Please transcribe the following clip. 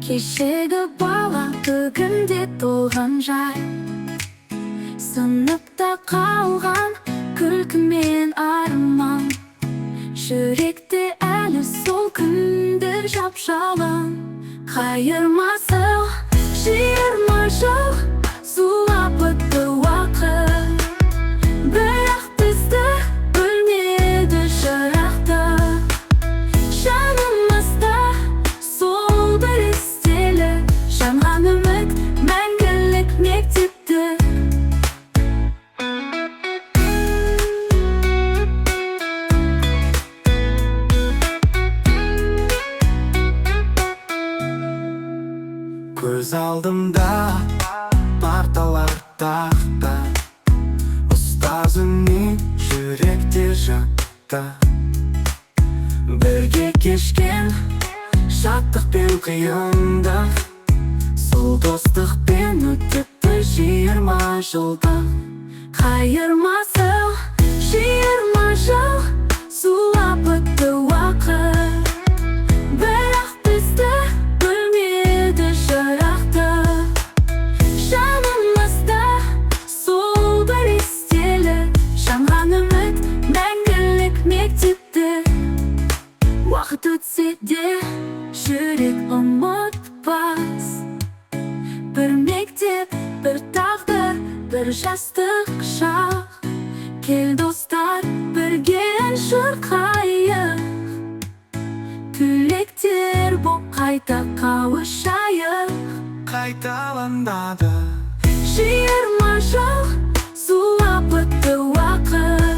Кешегі бала бүгінде толған жай, сыныпта қалған күлкі мен арман. Жүректе әлі сол күндер жап-жалын. Қайырмасыл, жиырма жыл зулап өтті уақыт, бірақ бізді бөлмеді жырақты. Жанымызда сол бір естелі, жанған үміт мәңгілік мектепті. Көз алдымда парталар тақта, ұстаз үні жүректе жатты. Бірге кешкен шаттық пен қиындық, сол достықпен өтіпті 20 жылдық. Қайырмасыл, 20 жыл зулап өтті уақыт, бірақ бізді бөлмеді жырақты. Жанымызда сол бір естелі, жанған үміт мәңгілік мектепті. Уақыт өтсе де жүрек ұмытпас, бір мектеп, бір тағдыр, бір жастық шақ. Кел достар, бірге ән шырқайық, түлектер боп қайта қауышайық. Қайталанады 20 жыл зулап өтті уақыт,